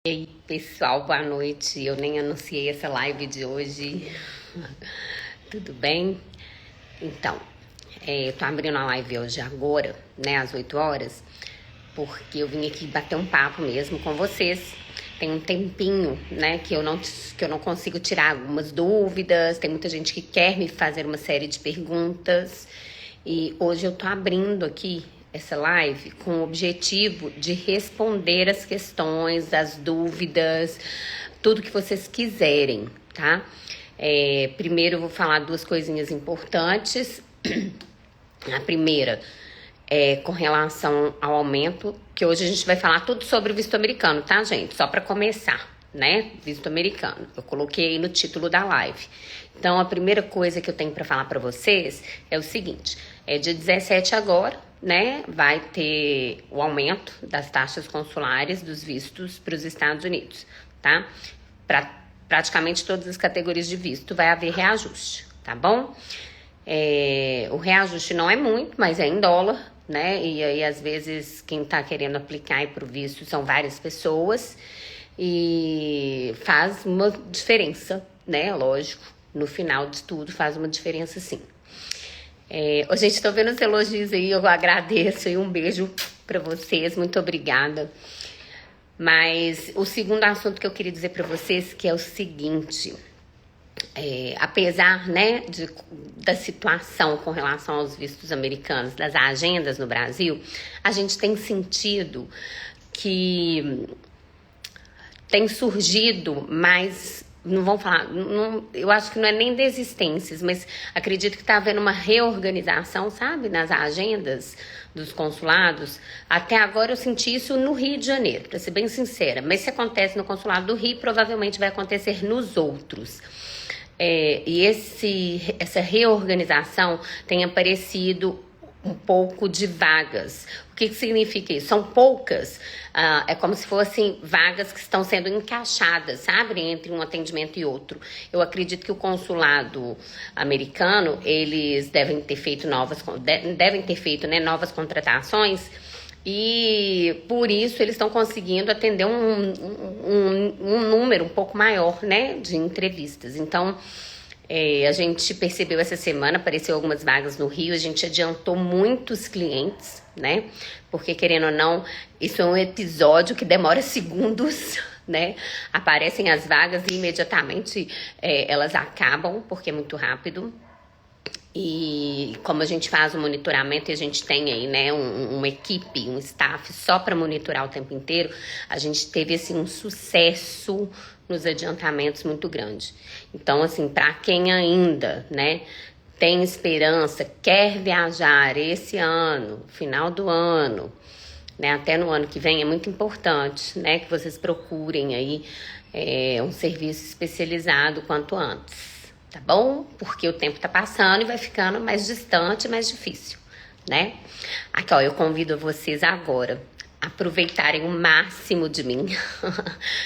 E aí, pessoal, boa noite. Eu nem anunciei essa live de hoje. Tudo bem? Então, eu tô abrindo a live hoje agora, né, às 8 horas, porque eu vim aqui bater um papo mesmo com vocês. Tem um tempinho, né, que eu não consigo tirar algumas dúvidas. Tem muita gente que quer me fazer uma série de perguntas. E hoje eu tô abrindo aqui essa live com o objetivo de responder as questões, as dúvidas, tudo que vocês quiserem, tá? Primeiro eu vou falar duas coisinhas importantes. A primeira é com relação ao aumento, que hoje a gente vai falar tudo sobre o visto americano, tá, gente? Só para começar, né? Visto americano. Eu coloquei aí no título da live. Então, a primeira coisa que eu tenho para falar para vocês é o seguinte: dia 17 agora, né? Vai ter o aumento das taxas consulares dos vistos para os Estados Unidos, tá? Para praticamente todas as categorias de visto vai haver reajuste, tá bom? O reajuste não é muito, mas é em dólar, né? E aí, às vezes, quem tá querendo aplicar aí pro visto são várias pessoas e faz uma diferença, né? Lógico, no final de tudo faz uma diferença, sim. Gente, tô vendo os elogios aí, eu agradeço e um beijo pra vocês, muito obrigada. Mas o segundo assunto que eu queria dizer pra vocês que é o seguinte: apesar, né, da situação com relação aos vistos americanos, das agendas no Brasil, a gente tem sentido que tem surgido mais, não vão falar, eu acho que não é nem desistências, mas acredito que está havendo uma reorganização, sabe, nas agendas dos consulados. Até agora eu senti isso no Rio de Janeiro, para ser bem sincera, mas se acontece no consulado do Rio, provavelmente vai acontecer nos outros. E essa reorganização tem aparecido um pouco de vagas. O que significa isso? São poucas, é como se fossem vagas que estão sendo encaixadas, sabe? Entre um atendimento e outro. Eu acredito que o consulado americano, eles devem ter feito novas contratações, e por isso eles estão conseguindo atender um número um pouco maior, né, de entrevistas. Então, a gente percebeu essa semana, apareceu algumas vagas no Rio, a gente adiantou muitos clientes, né? Porque, querendo ou não, isso é um episódio que demora segundos, né? Aparecem as vagas e imediatamente elas acabam, porque é muito rápido. E como a gente faz o monitoramento e a gente tem aí, né, uma equipe, um staff só para monitorar o tempo inteiro, a gente teve, assim, um sucesso nos adiantamentos muito grande. Então, assim, para quem ainda, né, tem esperança, quer viajar esse ano, final do ano, né, até no ano que vem, é muito importante, né, que vocês procurem aí um serviço especializado quanto antes. Tá bom? Porque o tempo tá passando e vai ficando mais distante, mais difícil, né? Aqui, ó, eu convido vocês agora a aproveitarem o máximo de mim.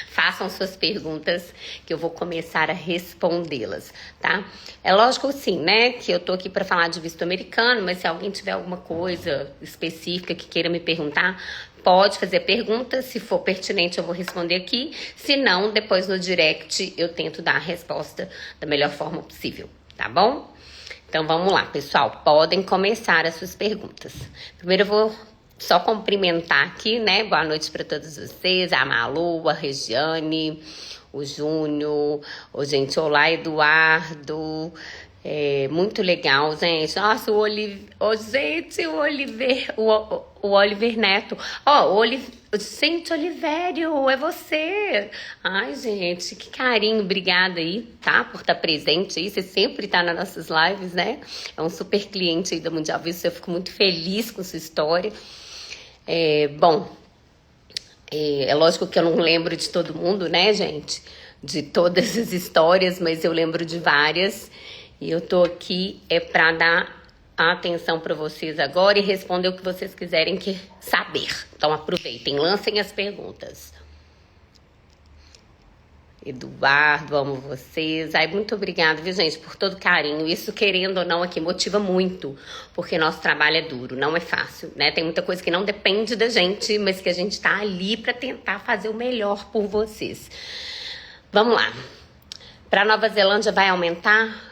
Façam suas perguntas que eu vou começar a respondê-las, tá? É lógico, sim, né, que eu tô aqui para falar de visto americano, mas se alguém tiver alguma coisa específica que queira me perguntar, pode fazer pergunta, se for pertinente eu vou responder aqui, se não, depois no direct eu tento dar a resposta da melhor forma possível, tá bom? Então vamos lá, pessoal, podem começar as suas perguntas. Primeiro eu vou só cumprimentar aqui, né, boa noite para todos vocês, a Malu, a Regiane, o Júnior, gente, olá Eduardo. Muito legal, gente. Nossa, o Oliver Neto. Gente, Olivério, é você. Ai, gente, que carinho. Obrigada aí, tá? Por estar presente aí. Você sempre tá nas nossas lives, né? É um super cliente aí da Mundial Visto. Eu fico muito feliz com sua história. Bom, é lógico que eu não lembro de todo mundo, né, gente? De todas as histórias, mas eu lembro de várias. E eu tô aqui para dar a atenção para vocês agora e responder o que vocês quiserem saber. Então aproveitem, lancem as perguntas. Eduardo, amo vocês. Ai, muito obrigada, viu, gente, por todo carinho. Isso, querendo ou não, aqui motiva muito, porque nosso trabalho é duro, não é fácil, né? Tem muita coisa que não depende da gente, mas que a gente tá ali pra tentar fazer o melhor por vocês. Vamos lá. Pra Nova Zelândia vai aumentar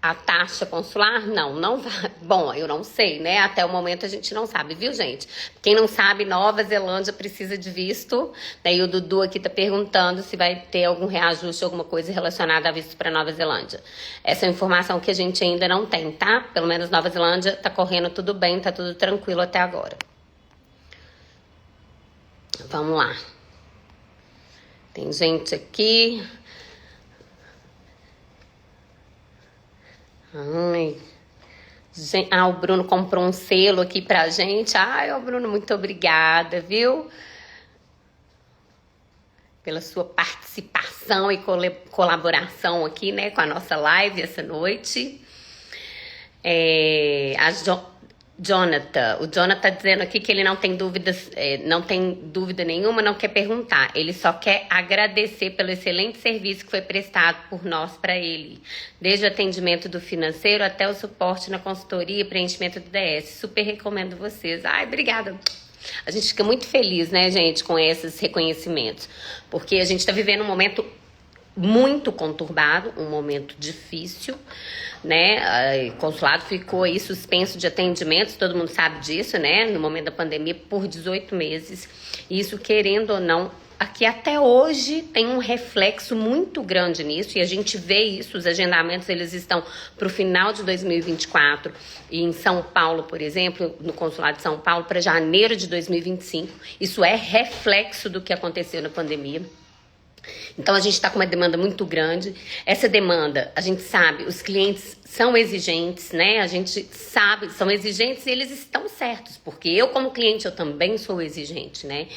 a taxa consular? Não, não vai. Bom, eu não sei, né? Até o momento a gente não sabe, viu, gente? Quem não sabe, Nova Zelândia precisa de visto. Daí o Dudu aqui tá perguntando se vai ter algum reajuste, alguma coisa relacionada a visto para Nova Zelândia. Essa é uma informação que a gente ainda não tem, tá? Pelo menos Nova Zelândia tá correndo tudo bem, tá tudo tranquilo até agora. Vamos lá. Tem gente aqui. Ai, gente, o Bruno comprou um selo aqui pra gente. Ai, ô Bruno, muito obrigada, viu? Pela sua participação e colaboração aqui, né, com a nossa live essa noite. O Jonathan tá dizendo aqui que ele não tem dúvidas, não tem dúvida nenhuma, não quer perguntar. Ele só quer agradecer pelo excelente serviço que foi prestado por nós para ele. Desde o atendimento do financeiro até o suporte na consultoria e preenchimento do DS. Super recomendo vocês. Ai, obrigada. A gente fica muito feliz, né, gente, com esses reconhecimentos. Porque a gente tá vivendo um momento muito conturbado, um momento difícil, né? O consulado ficou aí suspenso de atendimentos, todo mundo sabe disso, né? No momento da pandemia, por 18 meses. Isso, querendo ou não, aqui até hoje tem um reflexo muito grande nisso, e a gente vê isso, os agendamentos, eles estão para o final de 2024, e em São Paulo, por exemplo, no consulado de São Paulo, para janeiro de 2025. Isso é reflexo do que aconteceu na pandemia. Então, a gente está com uma demanda muito grande. Essa demanda, a gente sabe, os clientes são exigentes, né? A gente sabe, são exigentes e eles estão certos. Porque eu, como cliente, eu também sou exigente, né?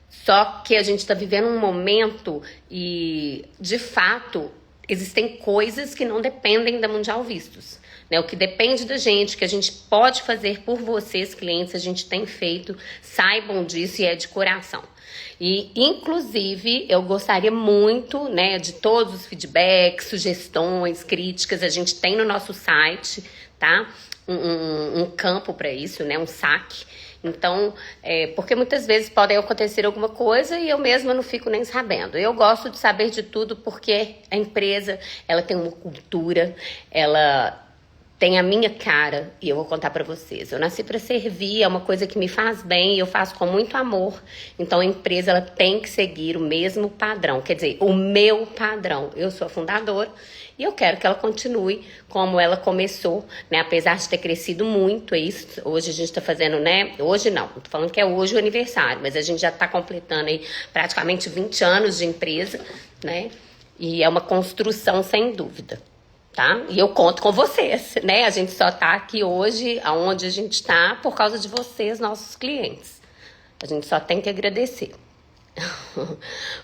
Só que a gente está vivendo um momento e, de fato, existem coisas que não dependem da Mundial Vistos. Né? O que depende da gente, que a gente pode fazer por vocês, clientes, a gente tem feito. Saibam disso e é de coração. E, inclusive, eu gostaria muito, né, de todos os feedbacks, sugestões, críticas. A gente tem no nosso site, tá? Um campo para isso, né? Um saque. Então, porque muitas vezes pode acontecer alguma coisa e eu mesma não fico nem sabendo. Eu gosto de saber de tudo porque a empresa, ela tem uma cultura, ela tem a minha cara, e eu vou contar pra vocês. Eu nasci pra servir, é uma coisa que me faz bem e eu faço com muito amor. Então a empresa, ela tem que seguir o mesmo padrão, quer dizer, o meu padrão. Eu sou a fundadora e eu quero que ela continue como ela começou, né? Apesar de ter crescido muito, é isso. Hoje a gente tá fazendo, né? Hoje não tô falando que é hoje o aniversário, mas a gente já tá completando aí praticamente 20 anos de empresa, né? E é uma construção sem dúvida. Tá? E eu conto com vocês, né? A gente só tá aqui hoje, aonde a gente tá, por causa de vocês, nossos clientes. A gente só tem que agradecer.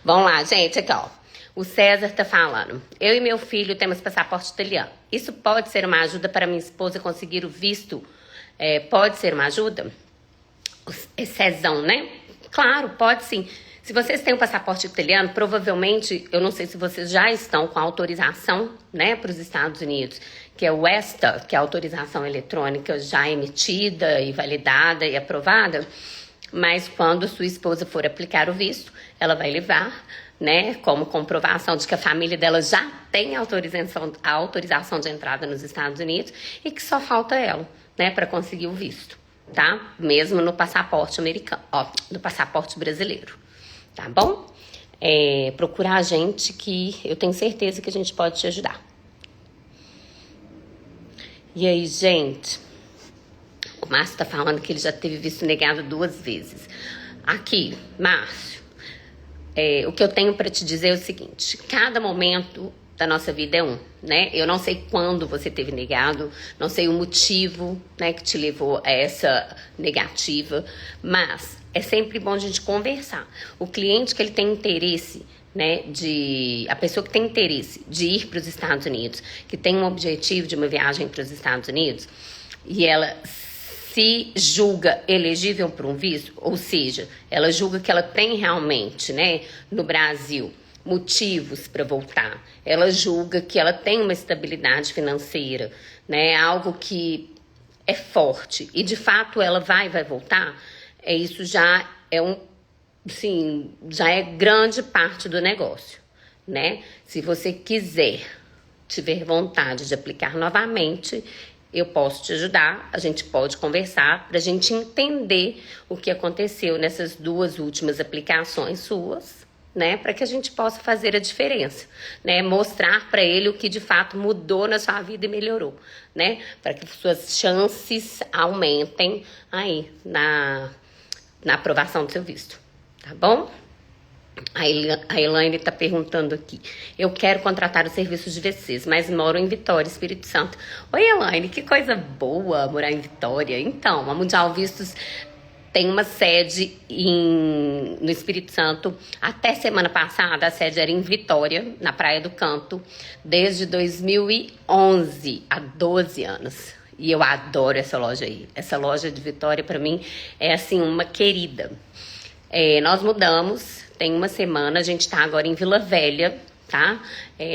Vamos lá, gente, aqui, ó. O César tá falando. Eu e meu filho temos passaporte italiano. Isso pode ser uma ajuda para minha esposa conseguir o visto? Pode ser uma ajuda? É Cezão, né? Claro, pode sim. Se vocês têm um passaporte italiano, provavelmente, eu não sei se vocês já estão com autorização, né, para os Estados Unidos, que é o ESTA, que é a autorização eletrônica já emitida e validada e aprovada, mas quando sua esposa for aplicar o visto, ela vai levar, né, como comprovação de que a família dela já tem a autorização de entrada nos Estados Unidos e que só falta ela, né, para conseguir o visto, tá? Mesmo no passaporte americano, no passaporte brasileiro. Tá bom? Procurar a gente que eu tenho certeza que a gente pode te ajudar. E aí, gente? O Márcio tá falando que ele já teve visto negado 2 vezes. Aqui, Márcio, o que eu tenho para te dizer é o seguinte. Cada momento da nossa vida é um, né? Eu não sei quando você teve negado, não sei o motivo, né, que te levou a essa negativa, mas é sempre bom a gente conversar. O cliente que ele tem interesse, né, a pessoa que tem interesse de ir para os Estados Unidos, que tem um objetivo de uma viagem para os Estados Unidos, e ela se julga elegível para um visto, ou seja, ela julga que ela tem realmente, né, no Brasil, motivos para voltar. Ela julga que ela tem uma estabilidade financeira, né? Algo que é forte. E de fato ela vai voltar. Isso já é sim, já é grande parte do negócio, né? Se você tiver vontade de aplicar novamente, eu posso te ajudar, a gente pode conversar para a gente entender o que aconteceu nessas 2 últimas aplicações suas, né? Para que a gente possa fazer a diferença, né? Mostrar para ele o que de fato mudou na sua vida e melhorou, né? Para que suas chances aumentem aí na aprovação do seu visto, tá bom? A Elaine está perguntando aqui. Eu quero contratar os serviços de vocês, mas moro em Vitória, Espírito Santo. Oi, Elaine, que coisa boa morar em Vitória. Então, a Mundial Vistos tem uma sede no Espírito Santo. Até semana passada, a sede era em Vitória, na Praia do Canto, desde 2011, há 12 anos. E eu adoro essa loja aí. Essa loja de Vitória, para mim, é assim, uma querida. Nós mudamos, tem uma semana, a gente tá agora em Vila Velha, tá?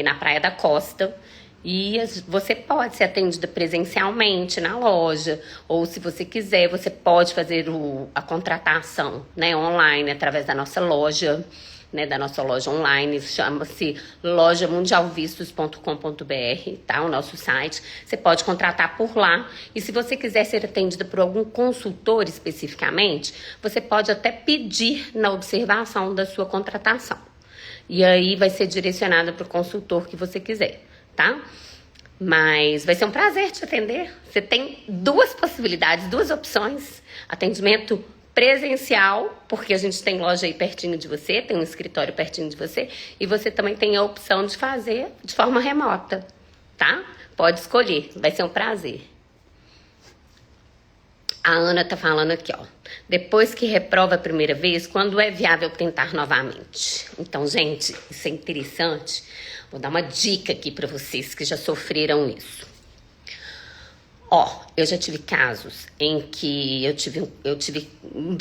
Na Praia da Costa. E você pode ser atendida presencialmente na loja, ou se você quiser, você pode fazer a contratação, né, online, através da nossa loja, né, da nossa loja online, chama-se lojamundialvistos.com.br, tá, o nosso site. Você pode contratar por lá, e se você quiser ser atendida por algum consultor especificamente, você pode até pedir na observação da sua contratação. E aí vai ser direcionada para o consultor que você quiser, tá? Mas vai ser um prazer te atender. Você tem 2 possibilidades, 2 opções. Atendimento presencial, porque a gente tem loja aí pertinho de você, tem um escritório pertinho de você, e você também tem a opção de fazer de forma remota, tá? Pode escolher, vai ser um prazer. A Ana tá falando aqui, ó. Depois que reprova a primeira vez, quando é viável tentar novamente? Então, gente, isso é interessante. Vou dar uma dica aqui para vocês que já sofreram isso. Ó, eu já tive casos em que eu tive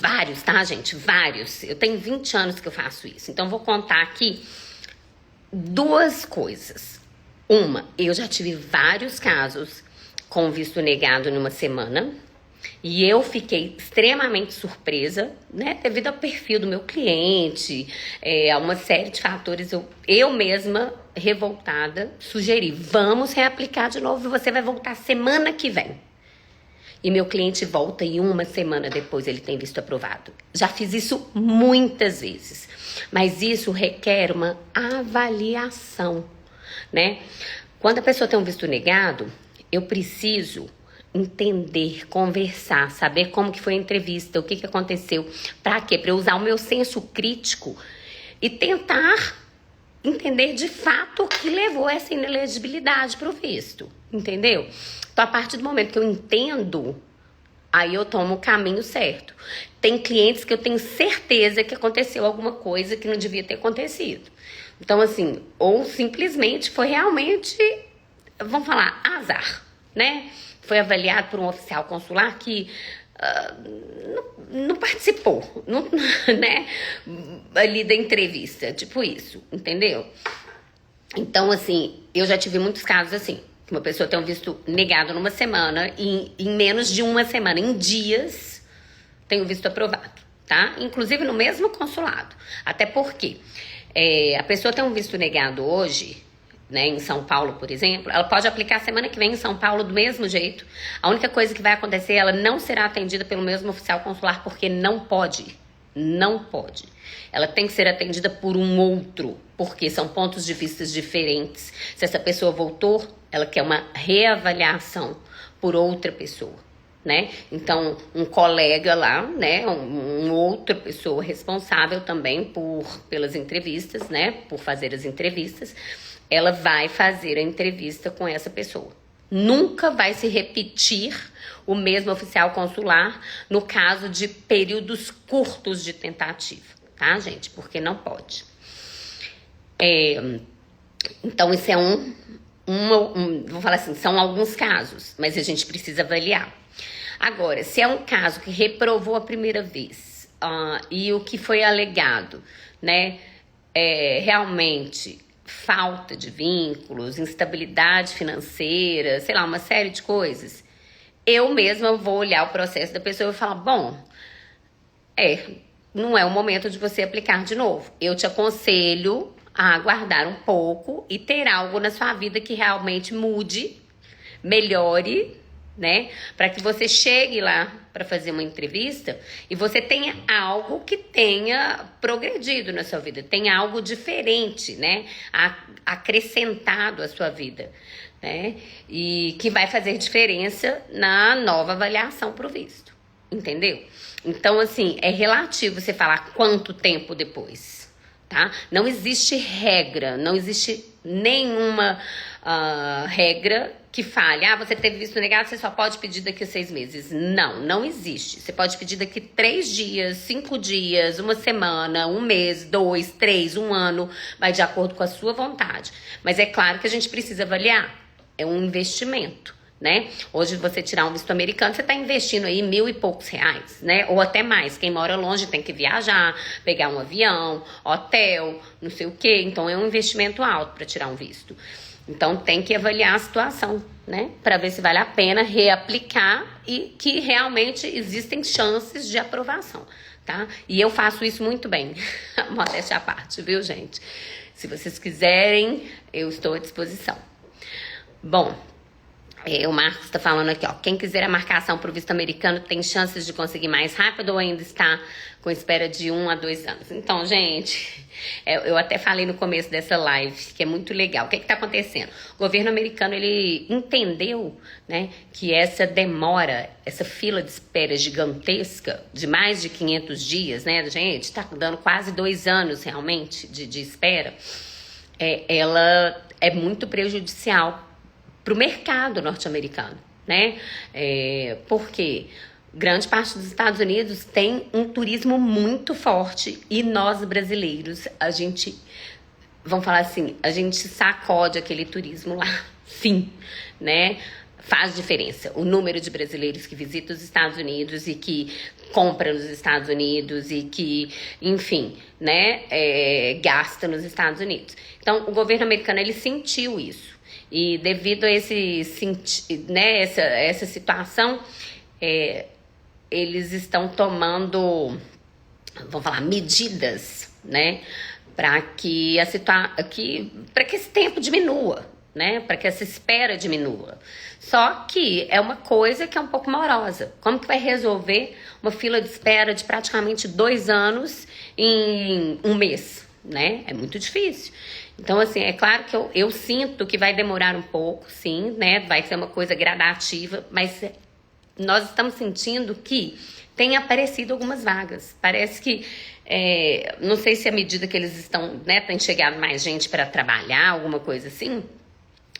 vários, tá, gente? Vários. Eu tenho 20 anos que eu faço isso. Então, vou contar aqui 2 coisas. Uma, eu já tive vários casos com visto negado numa semana. E eu fiquei extremamente surpresa, né, devido ao perfil do meu cliente, a uma série de fatores. Eu mesma, revoltada, sugeri, vamos reaplicar de novo, você vai voltar semana que vem. E meu cliente volta e uma semana depois ele tem visto aprovado. Já fiz isso muitas vezes, mas isso requer uma avaliação, né? Quando a pessoa tem um visto negado, eu preciso entender, conversar, saber como que foi a entrevista, o que aconteceu, para quê? Para eu usar o meu senso crítico e tentar entender de fato o que levou essa inelegibilidade para o visto, entendeu? Então, a partir do momento que eu entendo, aí eu tomo o caminho certo. Tem clientes que eu tenho certeza que aconteceu alguma coisa que não devia ter acontecido. Então, assim, ou simplesmente foi realmente, vamos falar, azar, né? Foi avaliado por um oficial consular que não participou, né, ali da entrevista, tipo isso, entendeu? Então, assim, eu já tive muitos casos assim, que uma pessoa tem um visto negado numa semana e em menos de uma semana, em dias, tem o visto aprovado, tá? Inclusive no mesmo consulado. Até porque a pessoa tem um visto negado hoje, né, em São Paulo, por exemplo, ela pode aplicar semana que vem em São Paulo do mesmo jeito. A única coisa que vai acontecer, ela não será atendida pelo mesmo oficial consular, porque não pode. Não pode. Ela tem que ser atendida por um outro, porque são pontos de vista diferentes. Se essa pessoa voltou, ela quer uma reavaliação por outra pessoa, né? Então, um colega lá, né, outra pessoa responsável também pelas entrevistas, né, por fazer as entrevistas, ela vai fazer a entrevista com essa pessoa. Nunca vai se repetir o mesmo oficial consular no caso de períodos curtos de tentativa, tá, gente? Porque não pode. Então, isso é vou falar assim, são alguns casos, mas a gente precisa avaliar. Agora, se é um caso que reprovou a primeira vez e o que foi alegado, né, realmente falta de vínculos, instabilidade financeira, sei lá, uma série de coisas, eu mesma vou olhar o processo da pessoa e falar, bom, não é o momento de você aplicar de novo. Eu te aconselho a aguardar um pouco e ter algo na sua vida que realmente mude, melhore, né? Para que você chegue lá para fazer uma entrevista e você tenha algo que tenha progredido na sua vida, tenha algo diferente, né? Acrescentado à sua vida, né? E que vai fazer diferença na nova avaliação pro visto, entendeu? Então, assim, é relativo você falar quanto tempo depois, tá? Não existe regra, não existe nenhuma regra que fale, você teve visto negado, você só pode pedir daqui a 6 meses. Não, não existe. Você pode pedir daqui 3 dias, 5 dias, uma semana, um mês, 2, 3, um ano, vai de acordo com a sua vontade. Mas é claro que a gente precisa avaliar. É um investimento, né? Hoje você tirar um visto americano, você está investindo aí R$1.000 e poucos, né? Ou até mais. Quem mora longe tem que viajar, pegar um avião, hotel, não sei o quê. Então é um investimento alto para tirar um visto. Então tem que avaliar a situação, né? Para ver se vale a pena reaplicar e que realmente existem chances de aprovação, tá? E eu faço isso muito bem. Modéstia à parte, viu, gente? Se vocês quiserem, eu estou à disposição. Bom, o Marcos está falando aqui, ó. Quem quiser a marcação para o visto americano tem chances de conseguir mais rápido ou ainda está com espera de 1 a 2 anos? Então, gente, eu até falei no começo dessa live, que é muito legal. O que está acontecendo? O governo americano, ele entendeu, né, que essa demora, essa fila de espera gigantesca, de mais de 500 dias, né, gente, está dando quase 2 anos realmente de espera, ela é muito prejudicial para o mercado norte-americano, né? Porque grande parte dos Estados Unidos tem um turismo muito forte e nós brasileiros, vamos falar assim, a gente sacode aquele turismo lá, sim, né? Faz diferença o número de brasileiros que visitam os Estados Unidos e que compra nos Estados Unidos e que, enfim, né, gasta nos Estados Unidos. Então, o governo americano, ele sentiu isso. E devido a essa situação, eles estão tomando, vamos falar, medidas, né, para que esse tempo diminua, né, para que essa espera diminua. Só que é uma coisa que é um pouco morosa. Como que vai resolver uma fila de espera de praticamente 2 anos em 1 mês, né? É muito difícil. Então, assim, é claro que eu sinto que vai demorar um pouco, sim, né? Vai ser uma coisa gradativa, mas nós estamos sentindo que tem aparecido algumas vagas. Parece que, não sei se à medida que eles estão, né, tem chegado mais gente para trabalhar, alguma coisa assim,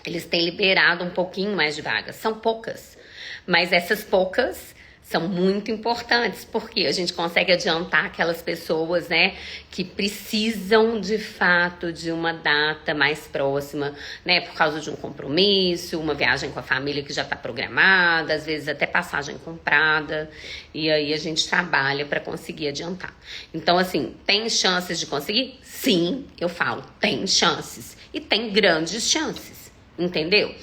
eles têm liberado um pouquinho mais de vagas. São poucas, mas essas poucas são muito importantes, porque a gente consegue adiantar aquelas pessoas, né, que precisam de fato de uma data mais próxima, né, por causa de um compromisso, uma viagem com a família que já está programada, às vezes até passagem comprada, e aí a gente trabalha para conseguir adiantar. Então, assim, tem chances de conseguir? Sim, eu falo, tem chances, e tem grandes chances, entendeu?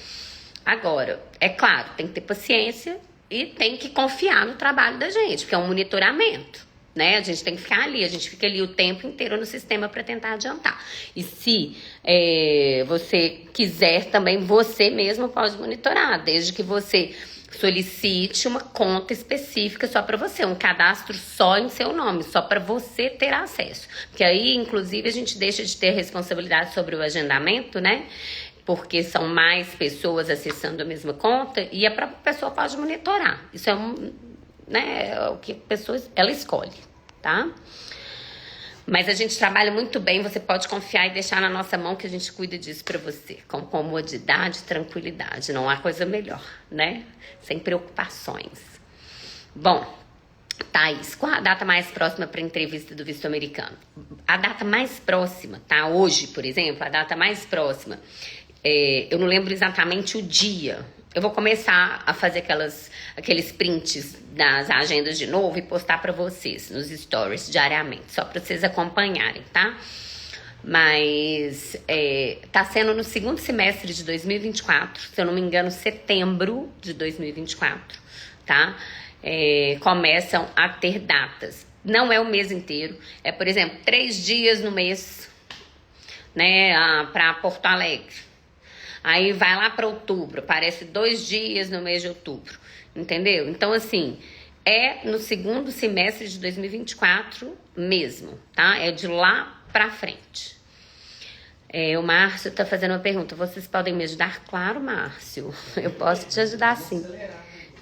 Agora, é claro, tem que ter paciência, e tem que confiar no trabalho da gente, porque é um monitoramento, né? A gente tem que ficar ali, a gente fica ali o tempo inteiro no sistema para tentar adiantar. E se você quiser também, você mesmo pode monitorar, desde que você solicite uma conta específica só para você, um cadastro só em seu nome, só para você ter acesso. Porque aí, inclusive, a gente deixa de ter responsabilidade sobre o agendamento, né? Porque são mais pessoas acessando a mesma conta e a própria pessoa pode monitorar. Isso é o que a pessoa ela escolhe, tá? Mas a gente trabalha muito bem, você pode confiar e deixar na nossa mão que a gente cuida disso pra você, com comodidade e tranquilidade. Não há coisa melhor, né? Sem preocupações. Bom, Thaís, qual a data mais próxima para entrevista do visto americano? A data mais próxima, tá? Hoje, por exemplo, a data mais próxima, eu não lembro exatamente o dia. Eu vou começar a fazer aqueles prints das agendas de novo e postar para vocês nos stories diariamente, só para vocês acompanharem, tá? Mas tá sendo no segundo semestre de 2024, se eu não me engano, setembro de 2024, tá? Começam a ter datas. Não é o mês inteiro, é, por exemplo, 3 dias no mês, né, para Porto Alegre. Aí vai lá para outubro, aparece 2 dias no mês de outubro, entendeu? Então, assim, é no segundo semestre de 2024 mesmo, tá? É de lá pra frente. O Márcio tá fazendo uma pergunta. Vocês podem me ajudar? Claro, Márcio. Eu posso te ajudar sim.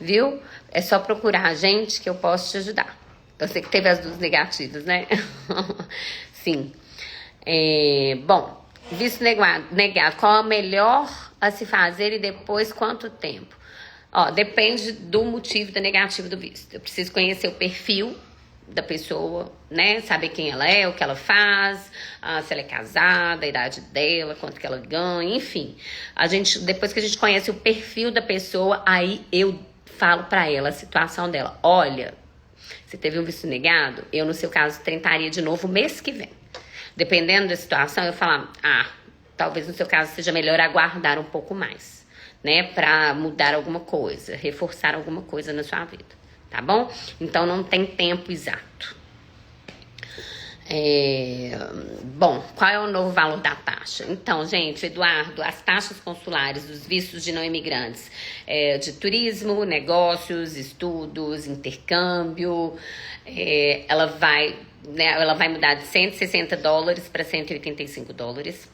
Viu? É só procurar a gente que eu posso te ajudar. Eu sei que teve as duas negativas, né? Sim. Bom, visto negado. Qual é o melhor a se fazer e depois quanto tempo? Depende do motivo da negativa do visto. Eu preciso conhecer o perfil da pessoa, né? Saber quem ela é, o que ela faz, se ela é casada, a idade dela, quanto que ela ganha, enfim. Depois que a gente conhece o perfil da pessoa, aí eu falo pra ela a situação dela. Olha, você teve um visto negado, eu no seu caso tentaria de novo mês que vem. Dependendo da situação, eu falo, talvez no seu caso seja melhor aguardar um pouco mais, né? Pra mudar alguma coisa, reforçar alguma coisa na sua vida. Tá bom? Então, não tem tempo exato. Bom, qual é o novo valor da taxa? Então, gente, Eduardo, as taxas consulares dos vistos de não imigrantes de turismo, negócios, estudos, intercâmbio, ela vai mudar de $160 para $185.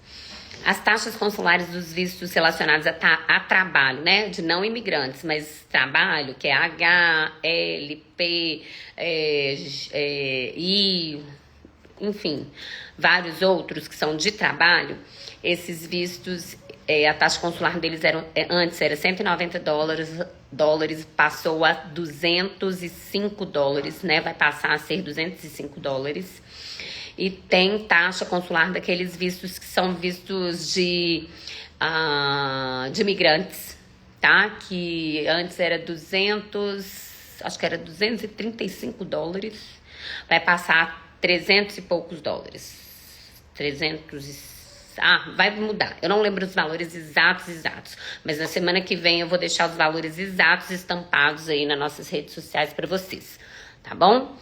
As taxas consulares dos vistos relacionados a trabalho, né? De não imigrantes, mas trabalho, que é H, L, P, I, enfim, vários outros que são de trabalho. Esses vistos, a taxa consular deles antes era $190, passou a $205, né? Vai passar a ser $205. E tem taxa consular daqueles vistos que são vistos de imigrantes, tá? Que antes era acho que era $235, vai passar a 300 e poucos dólares. Vai mudar. Eu não lembro os valores exatos, mas na semana que vem eu vou deixar os valores exatos estampados aí nas nossas redes sociais para vocês, tá bom?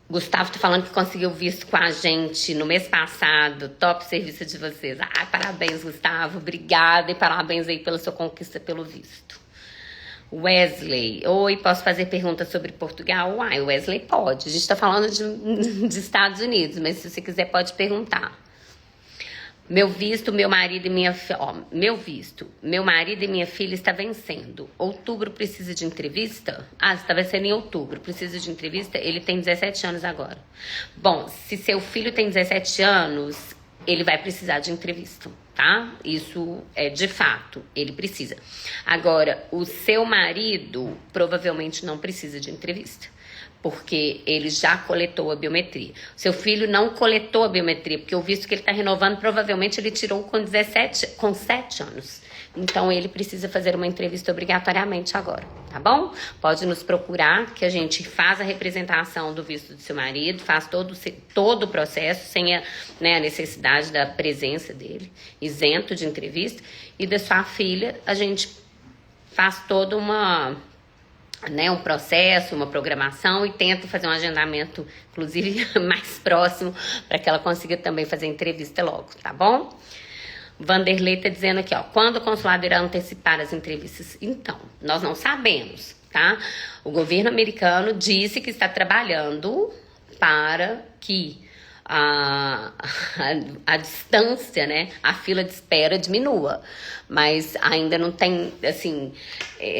Gustavo tá falando que conseguiu visto com a gente no mês passado. Top serviço de vocês. Parabéns, Gustavo. Obrigada e parabéns aí pela sua conquista pelo visto. Wesley. Oi, posso fazer perguntas sobre Portugal? Wesley, pode. A gente tá falando de Estados Unidos, mas se você quiser pode perguntar. Meu visto, meu marido e minha filha está vencendo. Outubro precisa de entrevista? Está vencendo em outubro, precisa de entrevista? Ele tem 17 anos agora. Bom, se seu filho tem 17 anos, ele vai precisar de entrevista, tá? Isso é de fato, ele precisa. Agora, o seu marido provavelmente não precisa de entrevista, porque ele já coletou a biometria. Seu filho não coletou a biometria, porque o visto que ele está renovando, provavelmente ele tirou com 7 anos. Então, ele precisa fazer uma entrevista obrigatoriamente agora, tá bom? Pode nos procurar, que a gente faz a representação do visto do seu marido, faz todo o processo, sem a necessidade da presença dele, isento de entrevista. E da sua filha, a gente faz toda um processo, uma programação e tenta fazer um agendamento, inclusive, mais próximo, para que ela consiga também fazer a entrevista logo, tá bom? Vanderlei tá dizendo aqui, quando o consulado irá antecipar as entrevistas? Então, nós não sabemos, tá? O governo americano disse que está trabalhando para que a distância, né, a fila de espera diminua, mas ainda não tem, assim,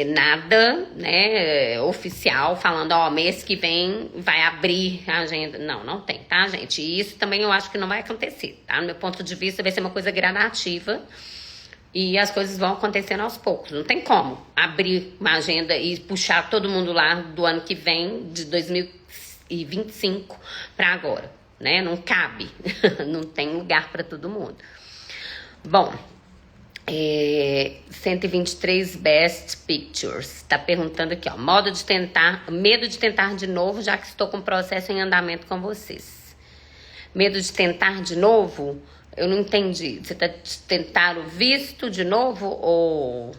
nada, né, oficial falando, mês que vem vai abrir a agenda. Não tem, tá, gente? E isso também eu acho que não vai acontecer, tá? No meu ponto de vista, vai ser uma coisa gradativa e as coisas vão acontecendo aos poucos. Não tem como abrir uma agenda e puxar todo mundo lá do ano que vem, de 2025 para agora. Né? Não cabe, não tem lugar para todo mundo. Bom, 123 Best Pictures, tá perguntando aqui, medo de tentar de novo, já que estou com o processo em andamento com vocês. Medo de tentar de novo? Eu não entendi. Você tá tentando visto de novo ou...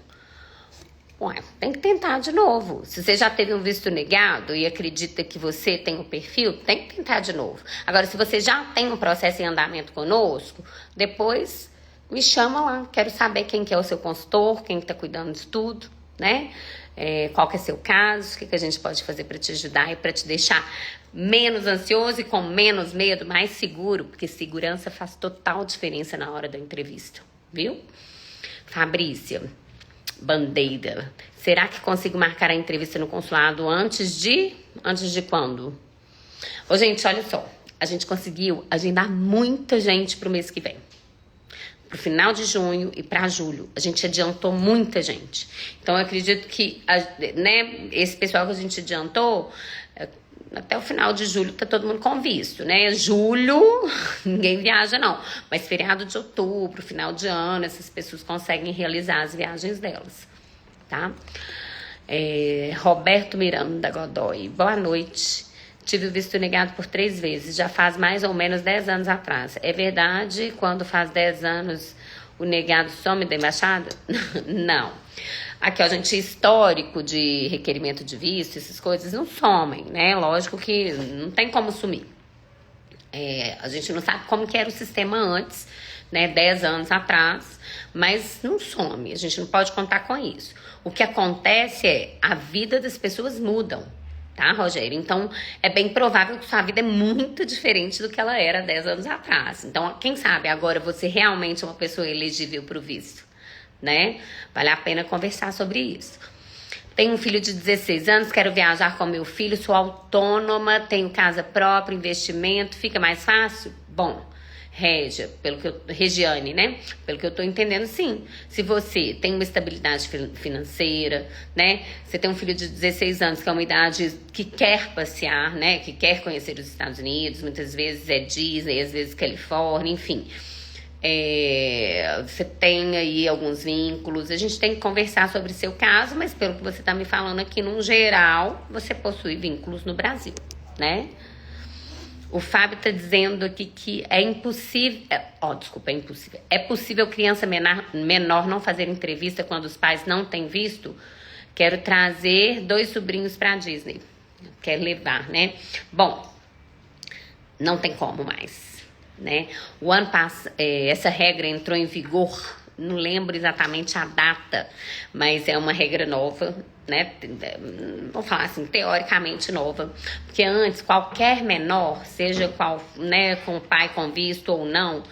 Ué, tem que tentar de novo. Se você já teve um visto negado e acredita que você tem o perfil, tem que tentar de novo. Agora, se você já tem um processo em andamento conosco, depois me chama lá. Quero saber quem que é o seu consultor, quem que tá cuidando disso tudo, né? Qual que é seu caso, o que a gente pode fazer para te ajudar e para te deixar menos ansioso e com menos medo, mais seguro, porque segurança faz total diferença na hora da entrevista, viu? Fabrícia Bandeira, será que consigo marcar a entrevista no consulado antes de quando? Ô, gente, olha só, a gente conseguiu agendar muita gente pro mês que vem. Pro final de junho e para julho. A gente adiantou muita gente. Então, eu acredito que, né, esse pessoal que a gente adiantou, até o final de julho tá todo mundo com visto, né? Julho, ninguém viaja não. Mas feriado de outubro, final de ano, essas pessoas conseguem realizar as viagens delas, tá? Roberto Miranda Godoy, boa noite. Tive o visto negado por 3 vezes, já faz mais ou menos 10 anos atrás. É verdade, quando faz 10 anos o negado some da embaixada? Não. Aqui, ó, gente, histórico de requerimento de visto, essas coisas não somem, né? Lógico que não tem como sumir. A gente não sabe como que era o sistema antes, né? 10 anos atrás, mas não some. A gente não pode contar com isso. O que acontece é a vida das pessoas mudam. Tá, Rogério? Então, é bem provável que sua vida é muito diferente do que ela era 10 anos atrás. Então, quem sabe agora você realmente é uma pessoa elegível para o visto, né? Vale a pena conversar sobre isso. Tenho um filho de 16 anos, quero viajar com meu filho, sou autônoma, tenho casa própria, investimento, fica mais fácil? Bom, Regiane, né? Pelo que eu tô entendendo, sim. Se você tem uma estabilidade financeira, né? Você tem um filho de 16 anos, que é uma idade que quer passear, né? Que quer conhecer os Estados Unidos, muitas vezes é Disney, às vezes Califórnia, enfim. Você tem aí alguns vínculos, a gente tem que conversar sobre o seu caso, mas pelo que você tá me falando aqui, no geral, você possui vínculos no Brasil, né? O Fábio tá dizendo aqui que é impossível... é impossível. É possível criança menor não fazer entrevista quando os pais não têm visto? Quero trazer 2 sobrinhos pra Disney. Quer levar, né? Bom, não tem como mais, né? O ano passado, essa regra entrou em vigor, não lembro exatamente a data, mas é uma regra nova, né? Vou falar assim, teoricamente nova, porque antes qualquer menor, seja qual, né, com o pai com visto ou não,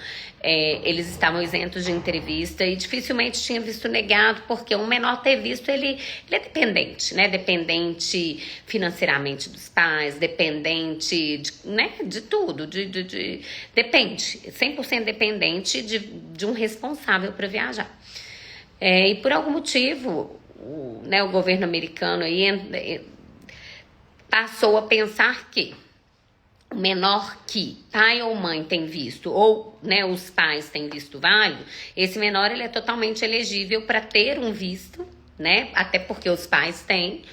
eles estavam isentos de entrevista e dificilmente tinha visto negado, porque um menor ter visto, ele é dependente, né? Dependente financeiramente dos pais, dependente de tudo, depende, 100% dependente de um responsável para viajar. E por algum motivo, o governo americano aí passou a pensar que o menor que pai ou mãe tem visto, ou, né, os pais têm visto válido, esse menor ele é totalmente elegível para ter um visto, né? Até porque os pais têm,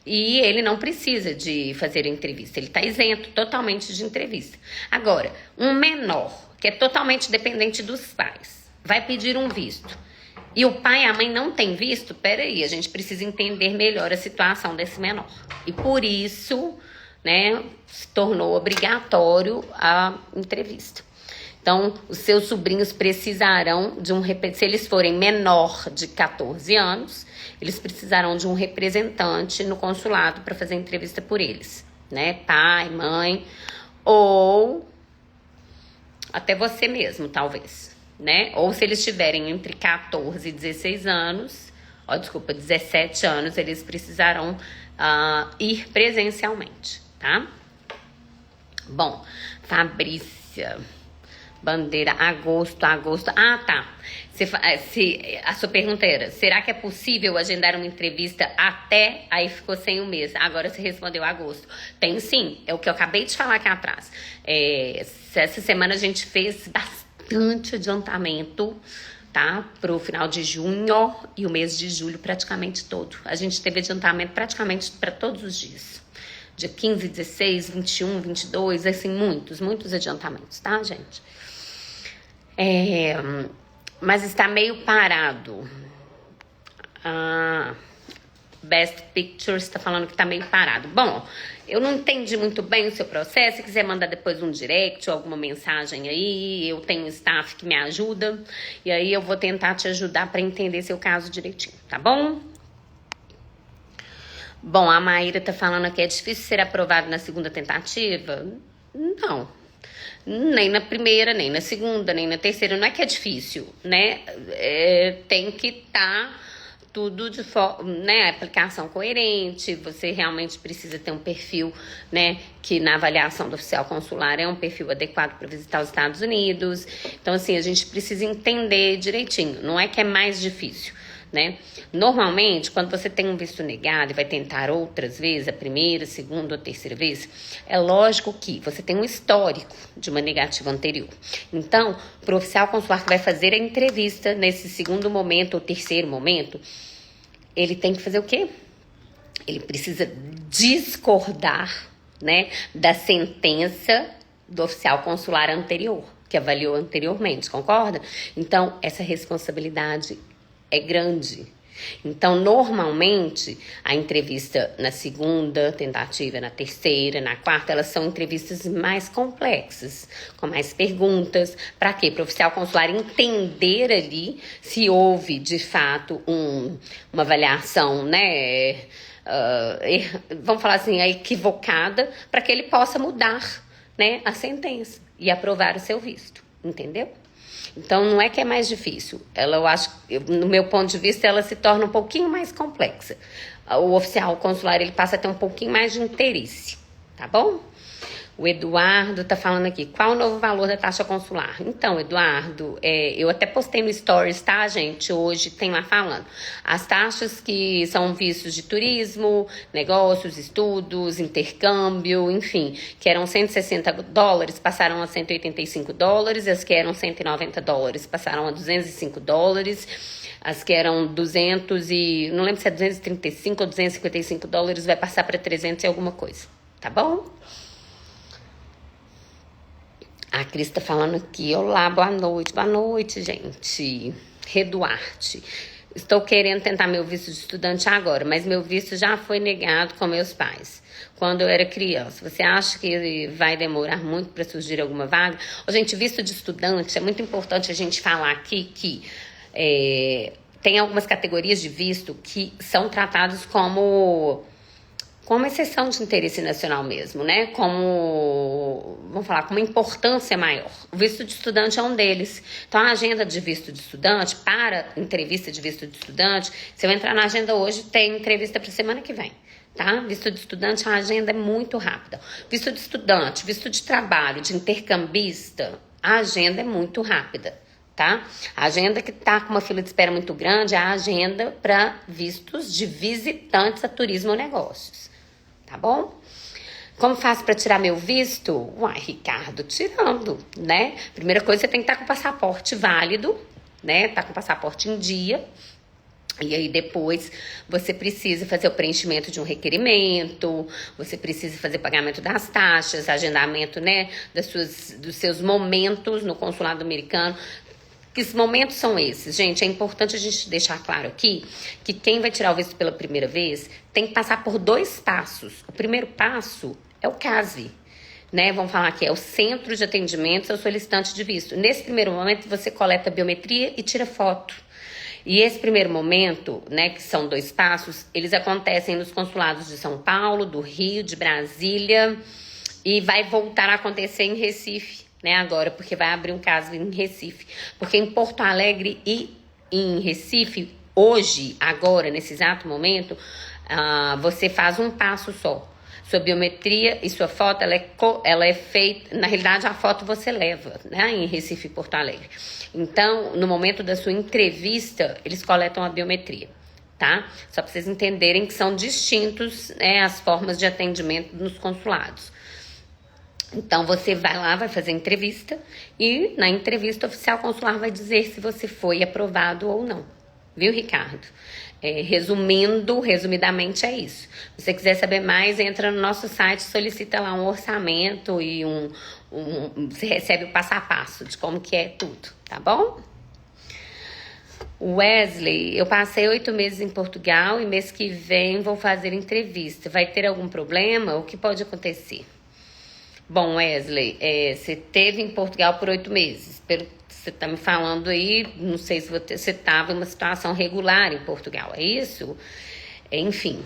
e ele não precisa de fazer entrevista, ele está isento totalmente de entrevista. Agora, um menor que é totalmente dependente dos pais vai pedir um visto e o pai e a mãe não têm visto, peraí, a gente precisa entender melhor a situação desse menor. E por isso, né, se tornou obrigatório a entrevista. Então, os seus sobrinhos precisarão de se eles forem menor de 14 anos, eles precisarão de um representante no consulado para fazer entrevista por eles, né? Pai, mãe, ou até você mesmo, talvez, né? Ou se eles tiverem entre 14 e 16 anos, 17 anos, eles precisarão ir presencialmente, tá? Bom, Fabrícia Bandeira, agosto. Ah, tá. A sua pergunta era, será que é possível agendar uma entrevista até... Aí ficou sem um mês. Agora você respondeu agosto. Tem sim, é o que eu acabei de falar aqui atrás. Essa semana a gente fez bastante adiantamento, tá? Pro final de junho e o mês de julho praticamente todo. A gente teve adiantamento praticamente para todos os dias. Dia 15, 16, 21, 22, assim, muitos adiantamentos, tá, gente? Mas está meio parado. Best Pictures está falando que tá meio parado. Bom, eu não entendi muito bem o seu processo. Se quiser mandar depois um direct ou alguma mensagem aí, eu tenho um staff que me ajuda. E aí eu vou tentar te ajudar para entender seu caso direitinho, tá bom? Bom, a Maíra tá falando que é difícil ser aprovado na segunda tentativa. Não. Nem na primeira, nem na segunda, nem na terceira. Não é que é difícil, né? Tem que estar tudo de forma, né, aplicação coerente. Você realmente precisa ter um perfil, né, que na avaliação do oficial consular é um perfil adequado para visitar os Estados Unidos. Então, assim, a gente precisa entender direitinho. Não é que é mais difícil, né? Normalmente, quando você tem um visto negado e vai tentar outras vezes, a primeira, segunda ou terceira vez, é lógico que você tem um histórico de uma negativa anterior. Então, para o oficial consular que vai fazer a entrevista nesse segundo momento ou terceiro momento, ele tem que fazer o quê? Ele precisa discordar, né, da sentença do oficial consular anterior, que avaliou anteriormente, concorda? Então, essa responsabilidade é grande. Então, normalmente, a entrevista na segunda tentativa, na terceira, na quarta, elas são entrevistas mais complexas, com mais perguntas. Para quê? Para o oficial consular entender ali se houve, de fato, uma avaliação, né? Vamos falar assim, equivocada, para que ele possa mudar, né, a sentença e aprovar o seu visto. Entendeu? Então, não é que é mais difícil. Eu acho, no meu ponto de vista, ela se torna um pouquinho mais complexa. O oficial consular, ele passa a ter um pouquinho mais de interesse, tá bom? O Eduardo tá falando aqui, qual o novo valor da taxa consular? Então, Eduardo, eu até postei no Stories, tá, gente? Hoje tem lá falando. As taxas que são vistos de turismo, negócios, estudos, intercâmbio, enfim, que eram $160, passaram a $185, e as que eram $190 passaram a $205, as que eram 200 e... não lembro se é 235 ou $255, vai passar para 300 e alguma coisa, tá bom? A Cris tá falando aqui, olá, boa noite, gente. Reduarte, estou querendo tentar meu visto de estudante agora, mas meu visto já foi negado com meus pais, quando eu era criança. Você acha que vai demorar muito para surgir alguma vaga? Gente, visto de estudante, é muito importante a gente falar aqui que tem algumas categorias de visto que são tratados como exceção de interesse nacional mesmo, né? Vamos falar, com uma importância maior. O visto de estudante é um deles. Então, a agenda de visto de estudante, para entrevista de visto de estudante, se eu entrar na agenda hoje, tem entrevista para semana que vem, tá? Visto de estudante, a agenda é muito rápida. Visto de estudante, visto de trabalho, de intercambista, a agenda é muito rápida, tá? A agenda que tá com uma fila de espera muito grande é a agenda para vistos de visitantes a turismo ou negócios. Tá bom? Como faço para tirar meu visto? Uai, Ricardo, tirando, né? Primeira coisa, você tem que estar com o passaporte válido, né? Tá com o passaporte em dia. E aí depois você precisa fazer o preenchimento de um requerimento, você precisa fazer pagamento das taxas, agendamento, né, dos seus momentos no consulado americano. Que momentos são esses? Gente, é importante a gente deixar claro aqui que quem vai tirar o visto pela primeira vez tem que passar por 2 passos. O primeiro passo é o CASV, né? Vamos falar que é o Centro de Atendimento ao Solicitante de Visto. Nesse primeiro momento, você coleta a biometria e tira foto. E esse primeiro momento, né, que são 2 passos, eles acontecem nos consulados de São Paulo, do Rio, de Brasília, e vai voltar a acontecer em Recife, né, agora, porque vai abrir um caso em Recife. Porque em Porto Alegre e em Recife, hoje, agora, nesse exato momento, você faz um passo só. Sua biometria e sua foto, ela é feita... Na realidade, a foto você leva, né, em Recife e Porto Alegre. Então, no momento da sua entrevista, eles coletam a biometria, tá? Só para vocês entenderem que são distintos, né, as formas de atendimento nos consulados. Então, você vai lá, vai fazer a entrevista e na entrevista o oficial consular vai dizer se você foi aprovado ou não, Viu, Ricardo? Resumidamente é isso. Se você quiser saber mais, entra no nosso site, solicita lá um orçamento e você recebe o passo a passo de como que é tudo, tá bom? Wesley, eu passei 8 meses em Portugal e mês que vem vou fazer entrevista. Vai ter algum problema? O que pode acontecer? Bom, Wesley, você esteve em Portugal por 8 meses. Pelo que você está me falando aí, não sei se você estava em uma situação regular em Portugal, é isso? Enfim,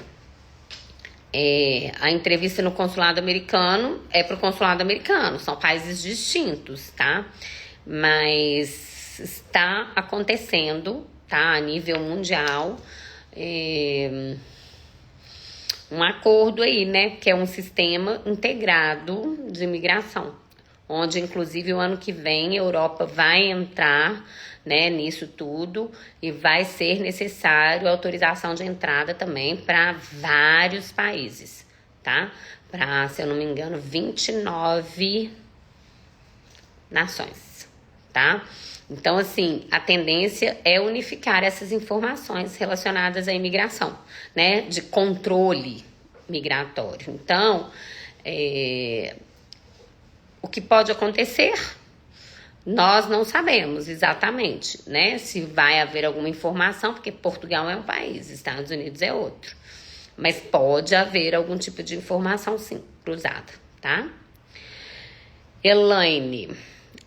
a entrevista no consulado americano é para o consulado americano, são países distintos, tá? Mas está acontecendo, tá? A nível mundial, um acordo aí, né? Que é um sistema integrado de imigração, onde inclusive o ano que vem a Europa vai entrar, né, nisso tudo e vai ser necessário autorização de entrada também para vários países, tá? Para, se eu não me engano, 29 nações, tá? Então, assim, a tendência é unificar essas informações relacionadas à imigração, né? De controle migratório. Então, o que pode acontecer? Nós não sabemos exatamente, né? Se vai haver alguma informação, porque Portugal é um país, Estados Unidos é outro. Mas pode haver algum tipo de informação, sim, cruzada, tá? Elaine,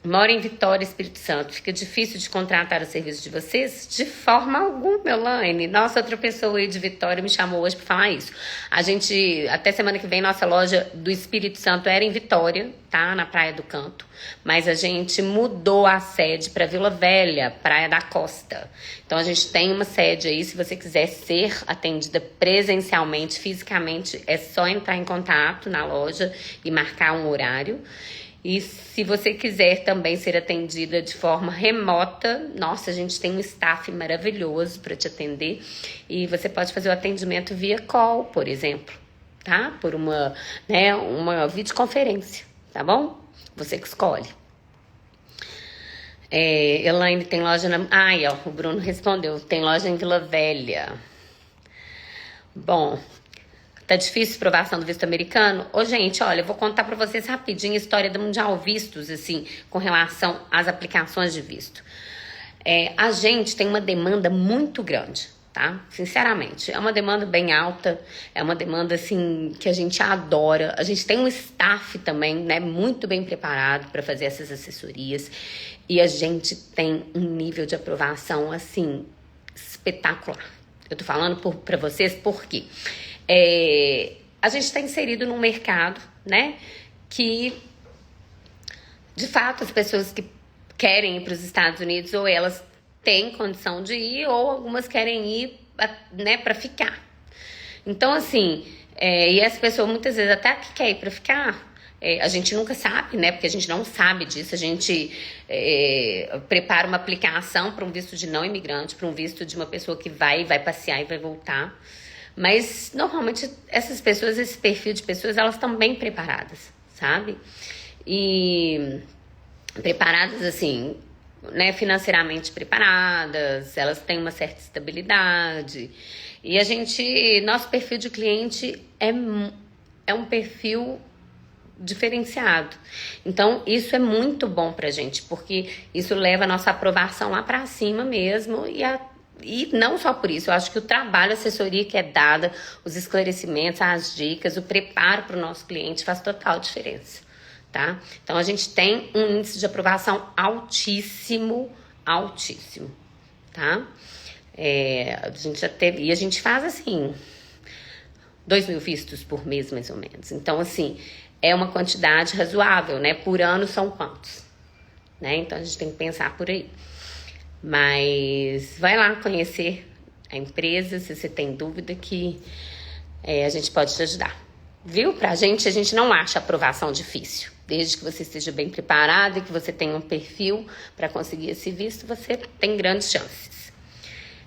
moro em Vitória, Espírito Santo. Fica difícil de contratar o serviço de vocês? De forma alguma, Elaine. Nossa, outra pessoa aí de Vitória me chamou hoje para falar isso. A gente, até semana que vem, nossa loja do Espírito Santo era em Vitória, tá? Na Praia do Canto. Mas a gente mudou a sede para Vila Velha, Praia da Costa. Então a gente tem uma sede aí. Se você quiser ser atendida presencialmente, fisicamente, é só entrar em contato na loja e marcar um horário. E se você quiser também ser atendida de forma remota, nossa, a gente tem um staff maravilhoso para te atender. E você pode fazer o atendimento via call, por exemplo, tá? Por uma videoconferência, tá bom? Você que escolhe. Elaine, tem loja na... o Bruno respondeu. Tem loja em Vila Velha. Bom... Tá difícil a aprovação do visto americano? Gente, olha, eu vou contar pra vocês rapidinho a história da Mundial Vistos, assim, com relação às aplicações de visto. A gente tem uma demanda muito grande, tá? Sinceramente, é uma demanda bem alta, é uma demanda, assim, que a gente adora. A gente tem um staff também, né, muito bem preparado para fazer essas assessorias. E a gente tem um nível de aprovação, assim, espetacular. Eu tô falando pra vocês por quê? A gente está inserido num mercado, né, que, de fato, as pessoas que querem ir para os Estados Unidos, ou elas têm condição de ir, ou algumas querem ir, né, para ficar. Então, assim, e essa pessoa, muitas vezes, até que quer ir para ficar, a gente nunca sabe, né, porque a gente não sabe disso. A gente prepara uma aplicação para um visto de não imigrante, para um visto de uma pessoa que vai passear e vai voltar. Mas, normalmente, essas pessoas, esse perfil de pessoas, elas estão bem preparadas, sabe? E preparadas, assim, né, financeiramente preparadas, elas têm uma certa estabilidade. E nosso perfil de cliente é um perfil diferenciado. Então, isso é muito bom pra gente, porque isso leva a nossa aprovação lá pra cima mesmo. E não só por isso, eu acho que o trabalho, a assessoria que é dada, os esclarecimentos, as dicas, o preparo para o nosso cliente faz total diferença, tá? Então, a gente tem um índice de aprovação altíssimo, tá? A gente já teve, e a gente faz, assim, 2.000 vistos por mês, mais ou menos. Então, assim, é uma quantidade razoável, né? Por ano são quantos? Né? Então, a gente tem que pensar por aí. Mas vai lá conhecer a empresa, se você tem dúvida, que a gente pode te ajudar. Viu? A gente não acha aprovação difícil. Desde que você esteja bem preparado e que você tenha um perfil para conseguir esse visto, você tem grandes chances.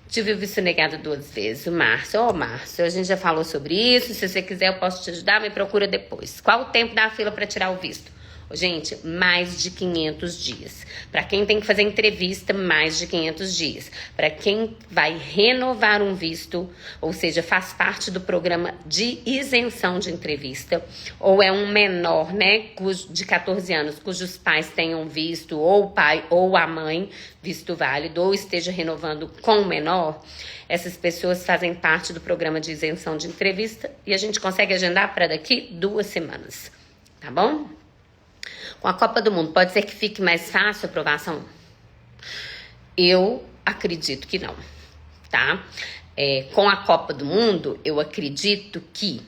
Tive o visto negado 2 vezes. O Márcio, Márcio, a gente já falou sobre isso. Se você quiser, eu posso te ajudar, me procura depois. Qual o tempo da fila para tirar o visto? Gente, mais de 500 dias. Para quem tem que fazer entrevista, mais de 500 dias. Para quem vai renovar um visto, ou seja, faz parte do programa de isenção de entrevista, ou é um menor, né, de 14 anos, cujos pais tenham visto, ou o pai ou a mãe, visto válido, ou esteja renovando com o menor, essas pessoas fazem parte do programa de isenção de entrevista e a gente consegue agendar para daqui 2 semanas, tá bom? Com a Copa do Mundo, pode ser que fique mais fácil a aprovação? Eu acredito que não, tá? Com a Copa do Mundo, eu acredito que